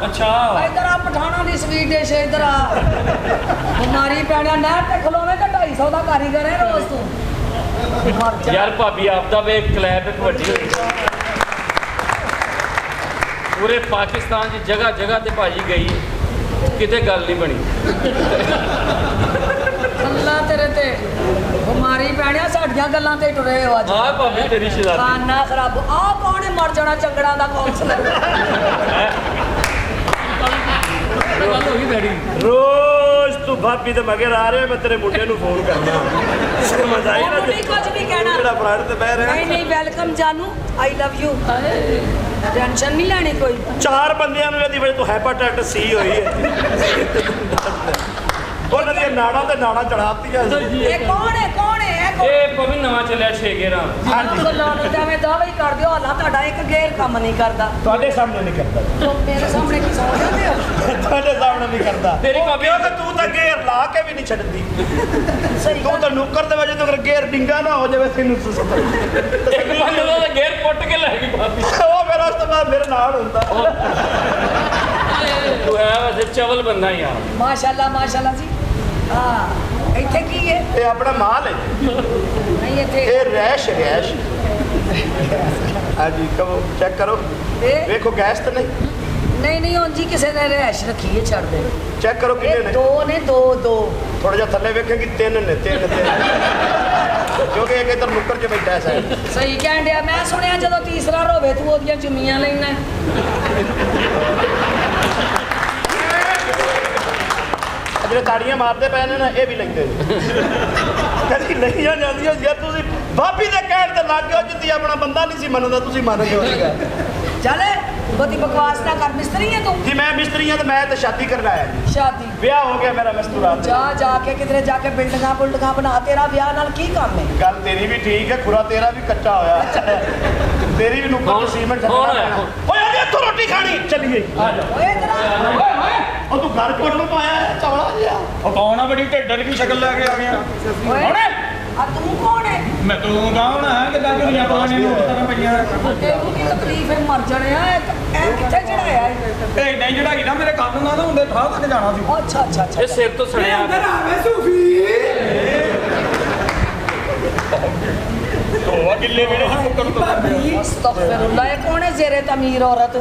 अच्छा इधर आ पठाना दी sweet dish इधर आ हमारी पैणिया नहर ते खलोवे ते 250 का कारीगर है रोज तू यार भाभी आपदा वे क्लैप एक वड्डी होई पूरे पाकिस्तान च जगह जगह ते भाजी गई किते गल नहीं बनी अल्लाह तेरे ते हमारी पैणिया साडियां गल्लां ते टुरे हो अज हां भाभी तेरी शिदाती खाना खराब आ कौन है मर जाना चंगड़ा दा काउंसलर रोज तू भाभी ते मगर आ रहे मैं तेरे मुंडे नु फोन करना समझ आई ना कुछ भी कहना जेड़ा फ्रंट ते बह रहा नहीं नहीं वेलकम जानू आई लव यू टेंशन नहीं लेनी कोई चार बंदियां नु एदी वजह तो हेपेटाइटिस सी होई है ਉਹਨਾਂ ਦੀਆਂ ਨਾੜਾਂ ਤੇ ਨਾੜਾਂ ਚੜਾਤੀਆਂ ਇਹ ਕੌਣ ਹੈ ਇਹ ਭਾਵੇਂ ਨਵਾਂ ਚੱਲਿਆ 6 ਗੇਰਾਂ ਹਾਂਜੀ ਲਾਉਣ ਦਾਵੇਂ ਦਾਵਾ ਹੀ ਕਰ ਦਿਓ ਹਾਲਾ ਤੁਹਾਡਾ ਇੱਕ ਗੇਰ ਕੰਮ ਨਹੀਂ ਕਰਦਾ ਤੁਹਾਡੇ ਸਾਹਮਣੇ ਨਹੀਂ ਕਰਦਾ ਮੇਰੇ ਸਾਹਮਣੇ ਕੀ ਸਮਝ ਜਾਂਦੇ ਹੋ ਤੁਹਾਡੇ ਸਾਹਮਣੇ ਨਹੀਂ ਕਰਦਾ ਤੇਰੀ ਭਾਬੀ ਕਿ ਤੂੰ ਤਾਂ ਗੇਰ ਲਾ ਕੇ ਵੀ ਨਹੀਂ ਛੱਡਦੀ ਸਹੀ ਤੂੰ ਤਾਂ ਨੁੱਕਰ ਦੇ ਵਜੇ ਤੋਂ ਗੇਰ ਡਿੰਗਾ ਨਾ ਹੋ ਜਾਵੇ ਤੈਨੂੰ ਇੱਕ ਬੰਦੇ ਦਾ ਗੇਰ ਪੁੱਟ ਕੇ ਲੈ ਗਈ ਭਾਬੀ ਉਹ ਮੇਰਾ ਉਸ ਤੋਂ ਬਾਅਦ ਮੇਰੇ ਨਾਲ ਹੁੰਦਾ ਤੂੰ ਹੈ ਵੈਸੇ ਚਵਲ ਬੰਦਾ ਯਾਰ ਮਾਸ਼ਾਅੱਲਾ ਜੀ ਹਾਂ ਇੱਥੇ ਕੀ ਹੈ ਇਹ ਆਪਣਾ ਮਾਲ ਹੈ ਨਹੀਂ ਇੱਥੇ ਇਹ ਰੈਸ਼ ਹਾਂਜੀ ਕਹੋ ਚੈੱਕ ਕਰੋ ਵੇਖੋ ਗੈਸ ਤਾਂ ਨਹੀਂ ਉਂਜੀ ਕਿਸੇ ਨੇ ਰਹਿਸ਼ ਰੱਖੀ ਹੈ ਛੱਡ ਦੇ ਚੈੱਕ ਕਰੋ ਕਿੰਨੇ ਨੇ ਦੋ ਥੋੜਾ ਜਿਹਾ ਥੱਲੇ ਵੇਖੇਗੀ ਤਿੰਨ ਕਿਉਂਕਿ ਇੱਕ ਇੱਧਰ ਨੁੱਕਰ 'ਚ ਬੈਠਾ ਹੈ ਸਹੀ ਕਹਿਣ ਡਿਆ ਮੈਂ ਸੁਣਿਆ ਜਦੋਂ ਤੀਸਰਾ ਰੋਵੇ ਤੂੰ ਉਹਦੀਆਂ ਜ਼ਮੀਨਾਂ ਲੈਣਾ ਜਿਹੜੇ ਤਾੜੀਆਂ ਮਾਰਦੇ ਪਏ ਨੇ ਨਾ ਇਹ ਵੀ ਲੈਂਦੇ ਨੇ ਕਦੀ ਲਈਆਂ ਜਾਂਦੀਆਂ ਜੇ ਤੁਸੀਂ ਭਾਬੀ ਦੇ ਕਹਿਣ ਤੇ ਲੱਗ ਗਏ ਜਿੱਦੀ ਆਪਣਾ ਬੰਦਾ ਨਹੀਂ ਸੀ ਮੰਨਦਾ ਤੁਸੀਂ ਮੰਨ ਗਏ ਹੋਏਗਾ ਚੱਲ ਬਹੁਤੀ ਬਕਵਾਸ ਨਾ ਕਰ ਮਿਸਤਰੀ ਹੈ ਤੂੰ ਜੀ ਮੈਂ ਮਿਸਤਰੀ ਹਾਂ ਤੇ ਮੈਂ ਤਾਂ ਸ਼ਾਦੀ ਕਰਨ ਆਇਆ ਸ਼ਾਦੀ ਵਿਆਹ ਹੋ ਗਿਆ ਮੇਰਾ ਮਸਤੂਰਾਤ ਜਾ ਕੇ ਕਿਧਰੇ ਜਾ ਕੇ ਬਿਲਡਿੰਗਾਂ ਬਣਾ ਤੇਰਾ ਵਿਆਹ ਨਾਲ ਕੀ ਕੰਮ ਹੈ ਗੱਲ ਤੇਰੀ ਵੀ ਠੀਕ ਹੈ ਖੁਰਾ ਤੇਰਾ ਵੀ ਕੱਚਾ ਹੋਇਆ ਤੇਰੀ ਵੀ ਨੁੱਕਰ ਸੀਮੈਂਟ ਛੱਡਣਾ ਪੈਣਾ ਓਏ ਆ ਇੱਥੋਂ ਰੋਟੀ ਖਾਣੀ ਚੱਲੀਏ ਆ ਜਾ ਓਏ ਇਧਰ ਉਹ ਤੂੰ ਘਰ ਕੋਲ ਨੂੰ ਪਾਇਆ ਚਵਲਾ ਜਿਹਾ ਉਹ ਕੌਣ ਆ ਬੜੀ ਢਿੱਡਰ ਕੀ ਸ਼ਕਲ ਲੈ ਕੇ ਆ ਗਿਆ ਓਏ ਆ ਤੂੰ ਕੌਣ ਹੈ ਮੈਂ ਤੂੰ ਕੌਣ ਹੈ ਕਿੱਦਾਂ ਝੁਰੀਆਂ ਪਾਣੇ ਨੂੰ ਤਰ੍ਹਾਂ ਪਈਆਂ ਤੈਨੂੰ ਕੀ ਤਕਲੀਫ ਹੈ ਮਰ ਜਾਣਿਆ ਇਹ ਕਿੱਥੇ ਚੜਾਇਆ ਇਹ ਨਹੀਂ ਚੜਾਈ ਨਾ ਮੇਰੇ ਕੰਨ ਨਾਲ ਨਾ ਹੁੰਦੇ ਠਾਹ ਤੱਕ ਜਾਣਾ ਸੀ ਅੱਛਾ ਇਹ ਸਿਰ ਤੋਂ ਸੜਿਆ ਆਵੇ ਸੂਫੀ ਉਹ ਗਿੱਲੇ ਵੇਲੇ ਹਰ ਮੁੱਕਣ ਤੋਂ ਅਸਤਗਫਿਰullah ਇਹ ਕੌਣ ਹੈ ਜ਼ੇਰੇ ਤਮੀਰ ਔਰਤ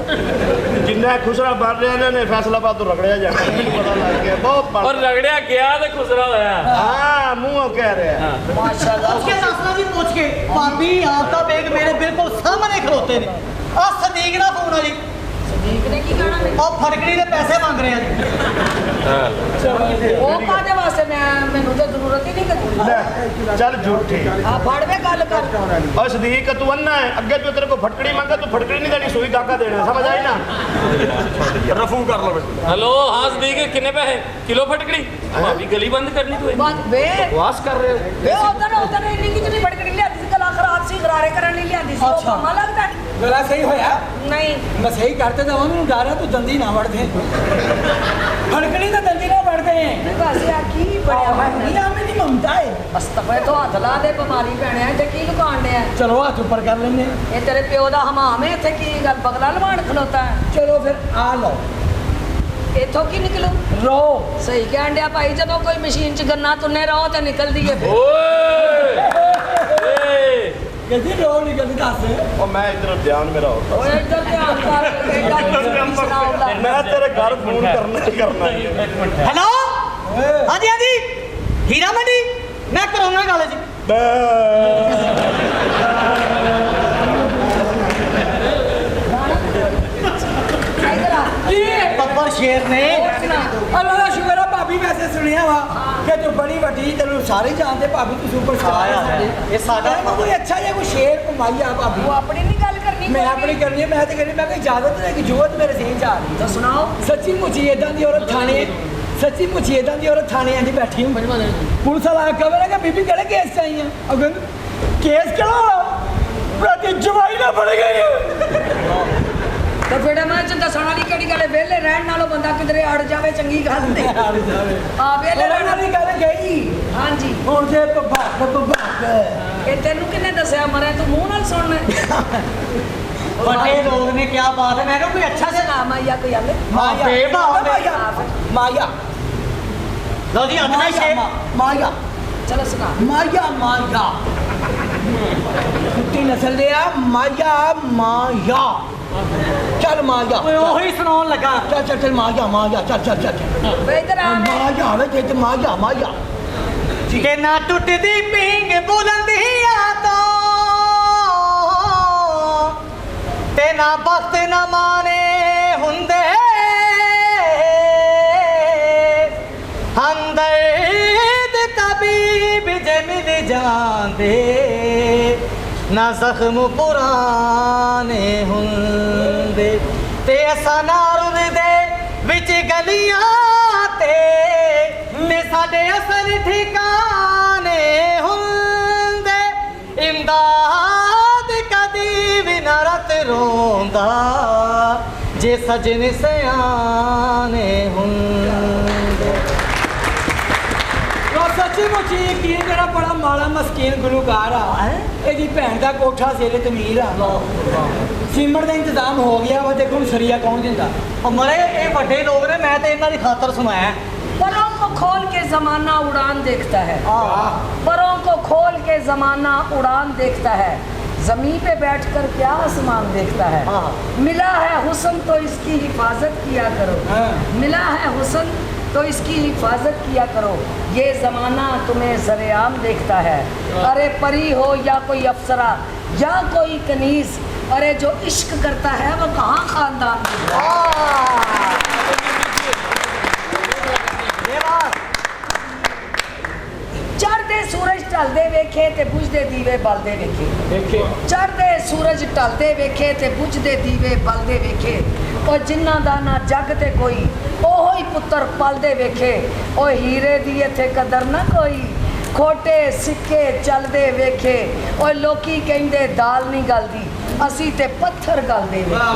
ਜਿੰਨਾ ਖੁਸਰਾ ਬਣ ਰਿਹਾ ਇਹਨਾਂ ਨੇ ਫੈਸਲਾਬਾਦ ਤੋਂ ਰਗੜਿਆ ਜਾਣਾ ਮੈਨੂੰ ਪਤਾ ਲੱਗ ਗਿਆ ਬਹੁਤ ਔਰ ਰਗੜਿਆ ਗਿਆ ਤੇ ਖੁਸਰਾ ਹੋਇਆ ਹਾਂ ਮੂੰਹੋਂ ਕਹਿ ਰਿਹਾ ਮਾਸ਼ਾਅੱਲਾ उसके सासना जी पूछ के भाभी आपका बेग मेरे बिल्कुल सामने खलोते ने आ सदीक ना फोन जी ਸਦੀਕ ਨੇ ਕੀ ਕਹਿਣਾ ਮੈਨੂੰ और फड़कड़ी के पैसे मांग रहे हैं ਉਹ ਕਾਹਦੇ ਵਾਸਤੇ ਮੈਨੂੰ ਤਾਂ ਜ਼ਰੂਰਤ ਹੀ ਨਹੀਂ ਕਦੀ ਲੈ ਚੱਲ ਝੂਠੀ ਆ ਫੜ ਵੇ ਗੱਲ ਕਰ और सदीक तू अन्ना है अगे जो तेरे को फटकड़ी मांगा तू फटकड़ी नहीं देनी सुई काका देना समझ आई ना ਰਫੂ ਕਰ ਲਵੇ हेलो हाँ सदीक कितने पैसे किलो फटकड़ी भाभी गली बंद करनी तू ਬਾਤ ਵੇ वास कर रहे हो ਵੇ ਉਧਰ ਇੰਨੀ ਕਿਤਨੀ ਫੜਕੜੀ ਲਿਆਦੀ ਸੀ ਗਲਾ ਖਰਾਬ ਸੀ ਗਰਾਰੇ ਕਰਨ ਲਈ ਲਿਆਦੀ ਸੀ ਉਹ ਅੱਛਾ। ਕੰਮਾ ਲੱਗਦਾ गला सही होया ਨਹੀਂ मैं सही करते तो मैं डर है तू दंदी ना बढ़ दे फड़कड़ी तो दंदी ना बढ़ दे ਨਹੀਂ ਬਸ ਆ ਕੀ ਬਣਿਆ ये हमें नहीं ममता है ਅਸਤਫੇ ਤੋਂ ਹੱਥ ਲਾ ਦੇ ਬਿਮਾਰੀ ਪੈਣਿਆ ਤੇ ਕੀ ਲੁਕਾਣ ਡਿਆ चलो हाथ ऊपर कर लेंगे ਇਹ ਤੇਰੇ ਪਿਓ ਦਾ ਹਮਾਮ ਹੈ ਇੱਥੇ ਕੀ ਗੱਲ ਬਗਲਾ ਲਵਾਣ ਖਲੋਤਾ ਹੈ चलो फिर आ लो ਇੱਥੋਂ ਕੀ ਨਿਕਲੂ रो ਸਹੀ ਕਹਿਣ ਡਿਆ ਭਾਈ ਜਦੋਂ ਕੋਈ ਮਸ਼ੀਨ 'ਚ ਗੰਨਾ ਤੁੰਨੇ ਰਹੋ ਤੇ ਨਿਕਲਦੀ ਹੈ ਫਿਰ ओए कहती रो निकल दस और मैं इधर ध्यान मेरा होता ਓਏ ਇੱਧਰ ਧਿਆਨ ਕਰ ਇਹਦਾ ਕੀ ਸੁਣਾਉਂਦਾ मैं तेरे घर फोन करना ही करना ही है हेलो हाँ जी हीरा मंडी मैं करोना कॉलेज ਇੱਧਰ ਆ बब्बर शेर ने ਹੋਰ ਸੁਣਾ अल्लाह का शुक्र है भाभी वैसे सुनिया वा कि तू बड़ी वड्डी तेन सारे जानते भाभी तू सुपर स्टार है ये सादा कोई अच्छा या कोई शेर कमाई आ भाभी ਤੂੰ ਆਪਣੀ ਨਹੀਂ ਗੱਲ ਕਰਨੀ मैं अपनी करनी है मैं तो कहनी मैं कोई इजाजत है कि जुवत मेरे सही जा रही ਤਾਂ ਸੁਣਾਓ सच्ची मुझी इदां दी औरत थाने सच्ची मुझी इदां दी औरत थाने आंदी बैठी हूं पुलिस वाला कवर है कि बीबी केड़े केस चाहिए अगर केस केड़ा प्रति जवाई ना पड़ गई ਤੇ ਫਿਰ ਮੈਂ ਚ ਦੱਸਣ ਵਾਲੀ ਕਿਹੜੀ ਗੱਲ ਹੈ ਵਿਹਲੇ ਰਹਿਣ ਨਾਲੋਂ ਬੰਦਾ ਕਿਧਰੇ ਅੜ ਜਾਵੇ ਚੰਗੀ ਗੱਲ ਨਹੀਂ ਆ ਵਿਹਲੇ ਰਹਿਣ ਵਾਲੀ ਗੱਲ ਗਈ ਹਾਂਜੀ ਹੁਣ ਜੇ ਭੱਗ ਇਹ ਤੈਨੂੰ ਕਿਹਨੇ ਦੱਸਿਆ ਮਰੇ ਤੂੰ ਮੂੰਹ ਨਾਲ ਸੁਣਨਾ ਵੱਡੇ ਲੋਕ ਨੇ ਕੀ ਬਾਤ ਹੈ ਮੈਂ ਕਿਹਾ ਕੋਈ ਅੱਛਾ ਜਿਹਾ ਨਾਮ ਆਇਆ ਕੋਈ ਆਲੇ ਮਾਇਆ ਲਓ ਜੀ ਅਗਲਾ ਸ਼ੇਰ ਮਾਇਆ ਚਲੋ ਸੁਣਾ ਮਾਇਆ ਕੁੱਤੀ ਨਸਲ ਦੇ ਆ ਮਾਇਆ ਚੱਲ ਮਾਇਆ ਓਏ ਉਹੀ ਸੁਣਾਉਣ ਲੱਗਾ ਚੱਲ ਮਾਇਆ ਚੱਲ ਵੇ ਇਧਰ ਆ ਮਾਇਆ ਵੇ ਤੇ ਮਾਇਆ ਕਿ ਨਾ ਟੁੱਟਦੀ ਪੀਂਗ ਬੁਲੰਦੀਆਂ ਤੋਂ ਤੇ ਨਾ ਬਖਤ ਨਾ ਮਾਨੇ ਹੁੰਦੇ ਹਮਦਰਦ ਤਬੀਬ ਜੇ ਮਿਲ ਜਾਂਦੇ ਨਾ ਜ਼ਖਮ ਪੁਰਾਣੇ ਹੁੰਦੇ ਤੇ ਅਸਾਂ ਨਾ ਰੁਲਦੇ ਵਿੱਚ ਗਲੀਆਂ ਤੇ ਸਾਡੇ ਅਸਲ ਠਿਕਾਣੇ ਹੁੰਦੇ ਇਮਦਾਦ ਕਦੀ ਵੀ ਨਾ ਰਤ ਰੋਂਦਾ ਜੇ ਸਜਣ ਸਿਆਣੇ ਹੁੰਦੇ ਉਹ ਸੱਚੀ ਮੁੱਚੀ ਕੀ ਜਿਹੜਾ ਬੜਾ ਮਾੜਾ ਮਸਕੀਨ ਗੁਲੂਕਾਰ ਆ ਇਹਦੀ ਭੈਣ ਦਾ ਕੋਠਾ ਸੇਰੇ ਤਮੀਰ ਆ ਸੀਮਟ ਦਾ ਇੰਤਜ਼ਾਮ ਹੋ ਗਿਆ ਵਾ ਦੇਖੋ ਹੁਣ ਸਰੀਆ ਕੌਣ ਦਿੰਦਾ ਉਹ ਮਰੇ ਇਹ ਵੱਡੇ ਲੋਕ ਨੇ ਮੈਂ ਤੇ ਇਹਨਾਂ ਦੀ ਖਾਤਰ ਸੁਣਾਇਆ परों को खोल के जमाना उड़ान देखता है परों को खोल के जमाना उड़ान देखता है जमीन पे बैठकर क्या आसमान देखता है मिला है हुस्न तो इसकी हिफाजत किया करो मिला है हुस्न तो इसकी हिफाजत किया करो ये जमाना तुम्हें सरेआम देखता है अरे परी हो या कोई अफसरा या कोई कनीज अरे जो इश्क करता है वो कहाँ खानदान चढ़ते सूरज ढलते वेखे ते बुझदे दीवे बलदे वेखे चढ़ते सूरज ढलते वेखे ते बुझदे दीवे बलदे वेखे और जिन्ना दा ना जग ते कोई ओहो ही पुत्र पलदे वेखे ओ हीरे दी इत्थे कदर ना कोई खोटे सिक्के चलदे वेखे ओ लोकी कहंदे दाल नहीं गलदी असी ते पत्थर गलदे वेखे